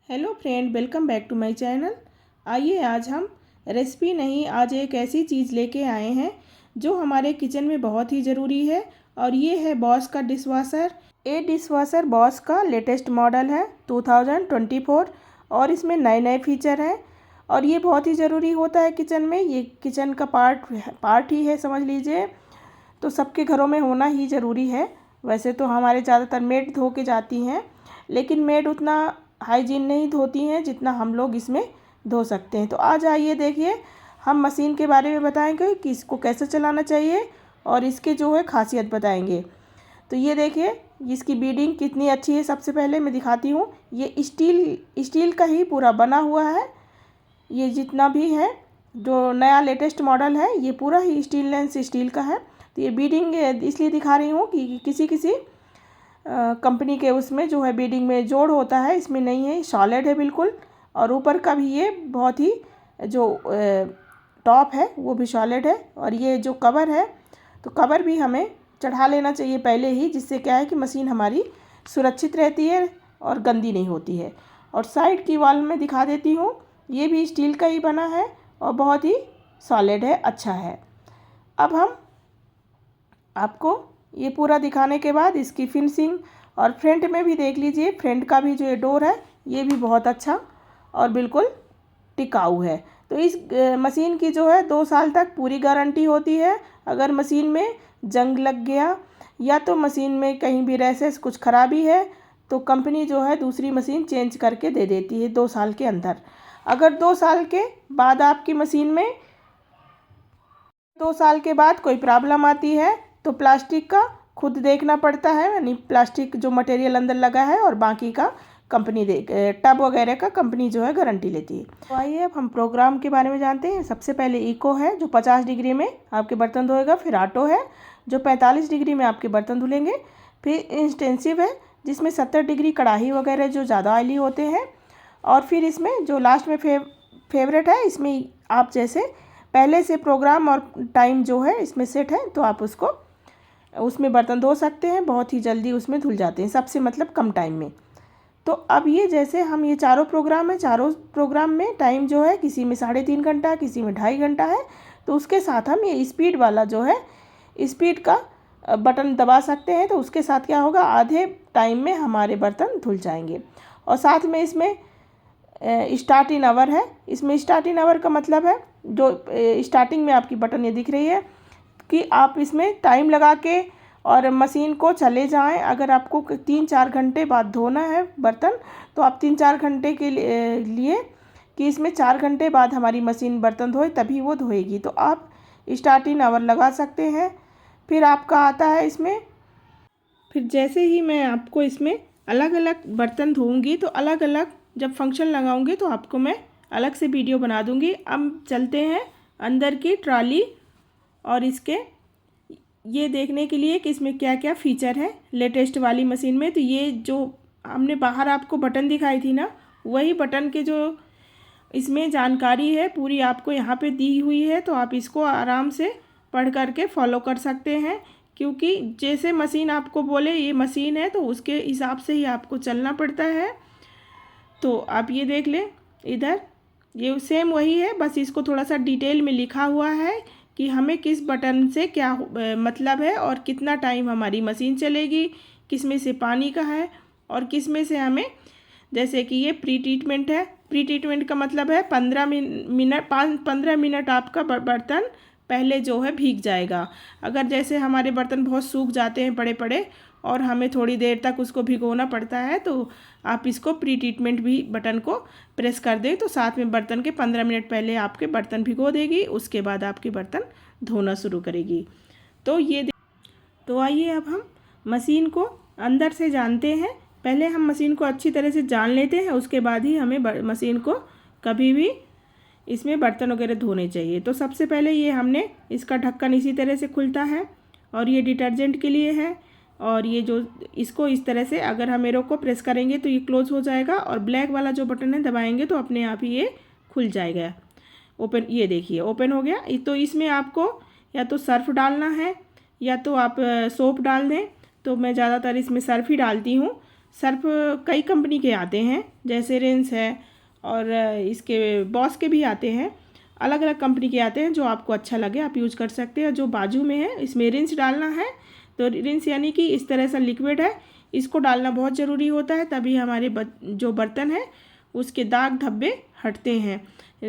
Hello friend, welcome back to my channel. आइए आज हम रेसिपी नहीं, आज एक ऐसी चीज़ लेके आए हैं जो हमारे किचन में बहुत ही ज़रूरी है। और ये है बॉस का डिशवाशर। ये डिशवाशर बॉस का लेटेस्ट मॉडल है 2024 और इसमें नए नए फीचर हैं और ये बहुत ही ज़रूरी होता है किचन में। ये किचन का पार्ट ही है, समझ लीजिए। तो सबके घरों में होना ही ज़रूरी है। वैसे तो हमारे ज़्यादातर मेड धो के जाती हैं, लेकिन मेड उतना हाइजीन नहीं धोती हैं जितना हम लोग इसमें धो सकते हैं। तो आज आइए देखिए, हम मशीन के बारे में बताएंगे कि इसको कैसे चलाना चाहिए और इसके जो है खासियत बताएंगे। तो ये देखिए, इसकी बीडिंग कितनी अच्छी है। सबसे पहले मैं दिखाती हूँ, ये स्टील का ही पूरा बना हुआ है। ये जितना भी है जो नया लेटेस्ट मॉडल है, ये पूरा ही स्टेनलेस स्टील का है। तो ये बीडिंग इसलिए दिखा रही हूँ कि किसी किसी कंपनी के उसमें जो है बीडिंग में जोड़ होता है, इसमें नहीं है, सॉलिड है बिल्कुल। और ऊपर का भी ये बहुत ही जो टॉप है वो भी सॉलिड है। और ये जो कवर है, तो कवर भी हमें चढ़ा लेना चाहिए पहले ही, जिससे क्या है कि मशीन हमारी सुरक्षित रहती है और गंदी नहीं होती है। और साइड की वॉल में दिखा देती हूँ, ये भी स्टील का ही बना है और बहुत ही सॉलिड है, अच्छा है। अब हम आपको ये पूरा दिखाने के बाद इसकी फिनिशिंग और फ्रंट में भी देख लीजिए। फ्रंट का भी जो ये डोर है ये भी बहुत अच्छा और बिल्कुल टिकाऊ है। तो इस मशीन की जो है 2 साल तक पूरी गारंटी होती है। अगर मशीन में जंग लग गया या तो मशीन में कहीं भी रैसेस कुछ खराबी है तो कंपनी जो है दूसरी मशीन चेंज करके दे देती है 2 साल के अंदर। अगर 2 साल के बाद आपकी मशीन में 2 साल के बाद कोई प्रॉब्लम आती है तो प्लास्टिक का खुद देखना पड़ता है, यानी प्लास्टिक जो मटेरियल अंदर लगा है, और बाकी का कंपनी टब वगैरह का कंपनी जो है गारंटी लेती है। तो आइए अब हम प्रोग्राम के बारे में जानते हैं। सबसे पहले इको है जो 50 डिग्री में आपके बर्तन धोएगा। फिर ऑटो है जो 45 डिग्री में आपके बर्तन धुलेंगे। फिर इंटेंसिव है जिसमें 70 डिग्री कढ़ाई वगैरह जो ज़्यादा ऑयली होते हैं। और फिर इसमें जो लास्ट में फेवरेट है, इसमें आप जैसे पहले से प्रोग्राम और टाइम जो है इसमें सेट है तो आप उसमें बर्तन धो सकते हैं, बहुत ही जल्दी उसमें धुल जाते हैं, सबसे मतलब कम टाइम में। तो अब ये जैसे हम ये चारों प्रोग्राम है, चारों प्रोग्राम में टाइम जो है किसी में 3.5 घंटा, किसी में 2.5 घंटा है। तो उसके साथ हम ये स्पीड वाला जो है स्पीड का बटन दबा सकते हैं। तो उसके साथ क्या होगा, आधे टाइम में हमारे बर्तन धुल जाएंगे। और साथ में इसमें स्टार्ट इन आवर है। इसमें स्टार्ट इन आवर का मतलब है जो स्टार्टिंग में आपकी बटन ये दिख रही है कि आप इसमें टाइम लगा के और मशीन को चले जाएं। अगर आपको 3-4 घंटे बाद धोना है बर्तन तो आप 3-4 घंटे के लिए कि इसमें 4 घंटे बाद हमारी मशीन बर्तन धोए तभी वो धोएगी, तो आप स्टार्ट इन आवर लगा सकते हैं। फिर आपका आता है इसमें, फिर जैसे ही मैं आपको इसमें अलग अलग बर्तन धोऊंगी तो अलग अलग जब फंक्शन लगाऊंगी तो आपको मैं अलग से वीडियो बना दूंगी। अब चलते हैं अंदर की ट्रॉली और इसके ये देखने के लिए कि इसमें क्या क्या फ़ीचर है लेटेस्ट वाली मशीन में। तो ये जो हमने बाहर आपको बटन दिखाई थी ना, वही बटन के जो इसमें जानकारी है पूरी आपको यहाँ पे दी हुई है। तो आप इसको आराम से पढ़ करके फॉलो कर सकते हैं, क्योंकि जैसे मशीन आपको बोले ये मशीन है तो उसके हिसाब से ही आपको चलना पड़ता है। तो आप ये देख लें, इधर ये सेम वही है, बस इसको थोड़ा सा डिटेल में लिखा हुआ है कि हमें किस बटन से क्या मतलब है और कितना टाइम हमारी मशीन चलेगी, किस में से पानी का है और किस में से हमें, जैसे कि ये प्री ट्रीटमेंट है। प्री ट्रीटमेंट का मतलब है 15 मिनट आपका बर्तन पहले जो है भीग जाएगा। अगर जैसे हमारे बर्तन बहुत सूख जाते हैं पड़े पड़े और हमें थोड़ी देर तक उसको भिगोना पड़ता है, तो आप इसको प्री ट्रीटमेंट भी बटन को प्रेस कर दें तो साथ में बर्तन के 15 मिनट पहले आपके बर्तन भिगो देगी, उसके बाद आपके बर्तन धोना शुरू करेगी। तो आइए अब हम मशीन को अंदर से जानते हैं। पहले हम मशीन को अच्छी तरह से जान लेते हैं, उसके बाद ही हमें मशीन को कभी भी इसमें बर्तन वगैरह धोने चाहिए। तो सबसे पहले ये हमने इसका ढक्कन इसी तरह से खुलता है और ये डिटर्जेंट के लिए है। और ये जो इसको इस तरह से अगर हम एरो को प्रेस करेंगे तो ये क्लोज हो जाएगा और ब्लैक वाला जो बटन है दबाएंगे तो अपने आप ही ये खुल जाएगा, ओपन। ये देखिए ओपन हो गया। तो इसमें आपको या तो सर्फ डालना है या तो आप सोप डाल दें। तो मैं ज़्यादातर इसमें सर्फ ही डालती हूँ। सर्फ कई कंपनी के आते हैं, जैसे रिंस है और इसके बॉस के भी आते हैं, अलग अलग कंपनी के आते हैं। जो आपको अच्छा लगे आप यूज़ कर सकते हैं। जो बाजू में है इसमें रिंस डालना है, तो रिंस यानी कि इस तरह से लिक्विड है, इसको डालना बहुत ज़रूरी होता है, तभी हमारे जो बर्तन है उसके दाग धब्बे हटते हैं,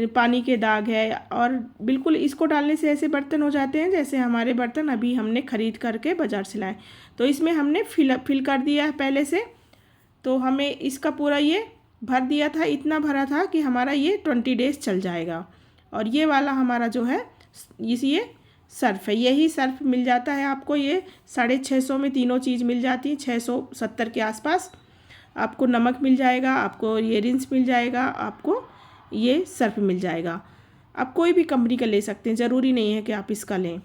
पानी के दाग है। और बिल्कुल इसको डालने से ऐसे बर्तन हो जाते हैं जैसे हमारे बर्तन अभी हमने ख़रीद करके बाज़ार से लाए। तो इसमें हमने फिल कर दिया है पहले से, तो हमें इसका पूरा ये भर दिया था, इतना भरा था कि हमारा ये 20 डेज़ चल जाएगा। और ये वाला हमारा जो है ये सर्फ़ है, यही सर्फ़ मिल जाता है आपको, ये 650 में तीनों चीज़ मिल जाती है, 670 के आसपास। आपको नमक मिल जाएगा, आपको ये रिंस मिल जाएगा, आपको ये सर्फ़ मिल जाएगा। आप कोई भी कंपनी का ले सकते हैं, ज़रूरी नहीं है कि आप इसका लें।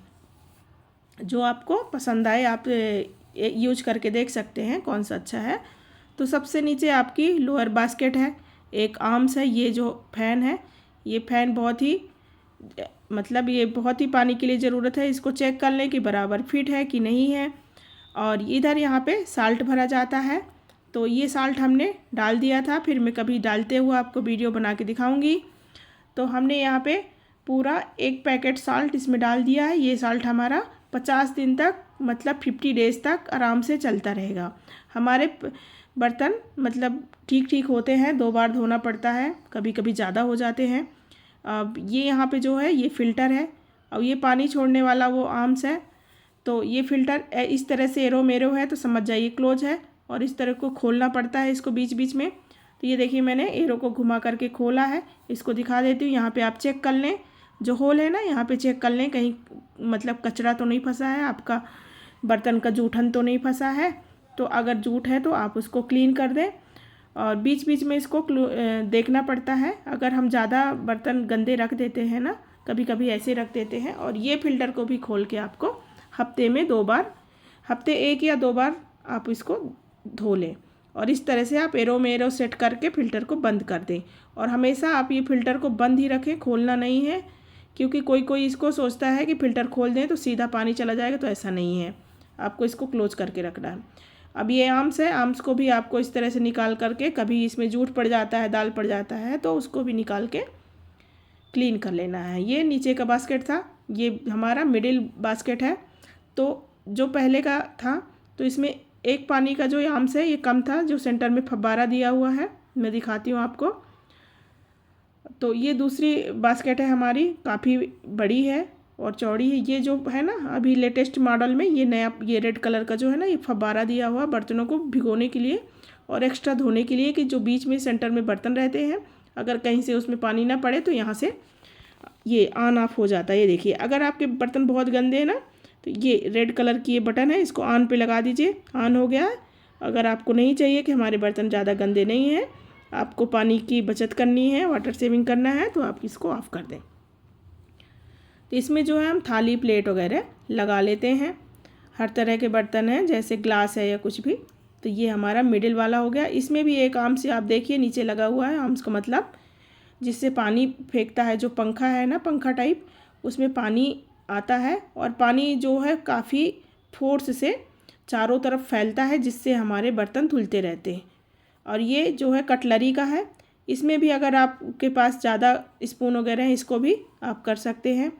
जो आपको पसंद आए आप यूज करके देख सकते हैं कौन सा अच्छा है। तो सबसे नीचे आपकी लोअर बास्केट है, एक आर्म्स है। ये जो फ़ैन है, ये फ़ैन बहुत ही मतलब ये बहुत ही पानी के लिए ज़रूरत है। इसको चेक कर लें कि बराबर फिट है कि नहीं है। और इधर यहाँ पे साल्ट भरा जाता है, तो ये साल्ट हमने डाल दिया था, फिर मैं कभी डालते हुए आपको वीडियो बना के दिखाऊंगी। तो हमने यहाँ पे पूरा 1 पैकेट साल्ट इसमें डाल दिया है। ये साल्ट हमारा 50 दिन तक मतलब 50 डेज़ तक आराम से चलता रहेगा। हमारे बर्तन मतलब ठीक ठीक होते हैं, 2 बार धोना पड़ता है, कभी कभी ज़्यादा हो जाते हैं। अब ये यहाँ पे जो है ये फ़िल्टर है, और ये पानी छोड़ने वाला वो आर्म्स है। तो ये फ़िल्टर इस तरह से एरो मेरो है, तो समझ जाइए क्लोज है, और इस तरह को खोलना पड़ता है इसको बीच बीच में। तो ये देखिए मैंने एरो को घुमा करके खोला है, इसको दिखा देती हूँ। यहाँ पे आप चेक कर लें, जो होल है ना यहाँ पे चेक कर लें, कहीं मतलब कचरा तो नहीं फंसा है, आपका बर्तन का जूठन तो नहीं फंसा है। तो अगर जूठ है तो आप उसको क्लीन कर दें, और बीच बीच में इसको देखना पड़ता है। अगर हम ज़्यादा बर्तन गंदे रख देते हैं ना, कभी कभी ऐसे रख देते हैं। और ये फ़िल्टर को भी खोल के आपको हफ्ते में 2 बार, हफ्ते 1 या 2 बार आप इसको धो लें। और इस तरह से आप एरो में एरो सेट करके फ़िल्टर को बंद कर दें। और हमेशा आप ये फ़िल्टर को बंद ही रखें, खोलना नहीं है, क्योंकि कोई कोई इसको सोचता है कि फ़िल्टर खोल दें तो सीधा पानी चला जाएगा, तो ऐसा नहीं है, आपको इसको क्लोज करके रखना है। अब ये आर्म्स है, आर्म्स को भी आपको इस तरह से निकाल करके, कभी इसमें जूठ पड़ जाता है, दाल पड़ जाता है, तो उसको भी निकाल के क्लीन कर लेना है। ये नीचे का बास्केट था, ये हमारा मिडिल बास्केट है। तो जो पहले का था, तो इसमें एक पानी का जो आर्म्स है ये कम था, जो सेंटर में फव्वारा दिया हुआ है, मैं दिखाती हूँ आपको। तो ये दूसरी बास्केट है हमारी, काफ़ी बड़ी है और चौड़ी है। ये जो है ना अभी लेटेस्ट मॉडल में ये नया, ये रेड कलर का जो है ना, ये फव्वारा दिया हुआ बर्तनों को भिगोने के लिए और एक्स्ट्रा धोने के लिए, कि जो बीच में सेंटर में बर्तन रहते हैं, अगर कहीं से उसमें पानी ना पड़े तो यहाँ से ये ऑन ऑफ हो जाता है। ये देखिए, अगर आपके बर्तन बहुत गंदे हैं ना, तो ये रेड कलर की ये बटन है, इसको ऑन पे लगा दीजिए, ऑन हो गया है। अगर आपको नहीं चाहिए कि हमारे बर्तन ज़्यादा गंदे नहीं हैं, आपको पानी की बचत करनी है, वाटर सेविंग करना है, तो आप इसको ऑफ़ कर दें। तो इसमें जो है हम थाली प्लेट वगैरह लगा लेते हैं, हर तरह के बर्तन हैं, जैसे ग्लास है या कुछ भी। तो ये हमारा मिडिल वाला हो गया। इसमें भी एक आर्म्स आप देखिए नीचे लगा हुआ है, आर्म्स का मतलब जिससे पानी फेंकता है, जो पंखा है ना, पंखा टाइप, उसमें पानी आता है, और पानी जो है काफ़ी फोर्स से चारों तरफ फैलता है, जिससे हमारे बर्तन धुलते रहते हैं। और ये जो है कटलरी का है, इसमें भी अगर आपके पास ज़्यादा स्पून वगैरह हैं, इसको भी आप कर सकते हैं।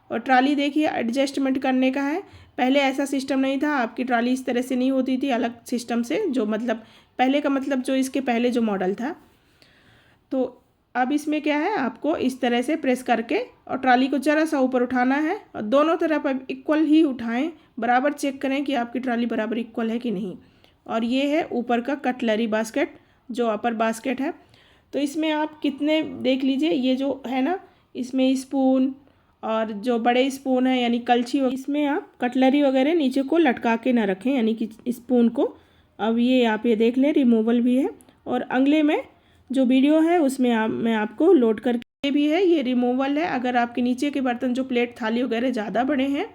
और ट्राली देखिए एडजस्टमेंट करने का है, पहले ऐसा सिस्टम नहीं था, आपकी ट्राली इस तरह से नहीं होती थी, अलग सिस्टम से, जो मतलब पहले का मतलब जो इसके पहले जो मॉडल था। तो अब इसमें क्या है, आपको इस तरह से प्रेस करके और ट्राली को ज़रा सा ऊपर उठाना है, और दोनों तरफ अब इक्वल ही उठाएं, बराबर चेक करें कि आपकी ट्राली बराबर इक्वल है कि नहीं। और ये है ऊपर का कटलरी बास्केट, जो अपर बास्केट है। तो इसमें आप कितने देख लीजिए, ये जो है ना, इसमें स्पून और जो बड़े स्पून है यानी कलछी, इसमें आप कटलरी वगैरह नीचे को लटका के ना रखें, यानी कि स्पून को। अब ये आप ये देख लें, रिमूवल भी है, और अगले में जो वीडियो है उसमें मैं आपको लोड करके भी है, ये रिमूवल है। अगर आपके नीचे के बर्तन जो प्लेट थाली वगैरह ज़्यादा बड़े हैं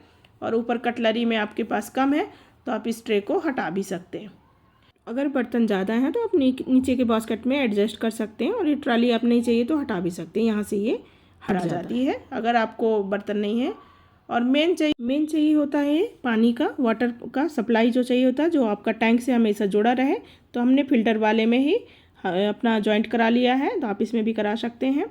और ऊपर कटलरी में आपके पास कम है, तो आप इस ट्रे को हटा भी सकते हैं। अगर बर्तन ज़्यादा हैं तो आप नीचे के बास्केट में एडजस्ट कर सकते हैं, और ये ट्राली आप नहीं चाहिए तो हटा भी सकते हैं, यहाँ से ये हट जाती है अगर आपको बर्तन नहीं है। और मेन चाहिए होता है पानी का, वाटर का सप्लाई जो चाहिए होता है, जो आपका टैंक से हमेशा जुड़ा रहे, तो हमने फ़िल्टर वाले में ही अपना जॉइंट करा लिया है, तो आप इसमें भी करा सकते हैं।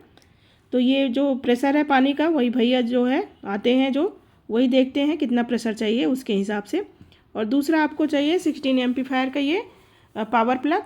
तो ये जो प्रेशर है पानी का, वही भैया जो है आते हैं जो वही देखते हैं कितना प्रेशर चाहिए उसके हिसाब से। और दूसरा आपको चाहिए 16 एम्पलीफायर का ये पावर प्लग।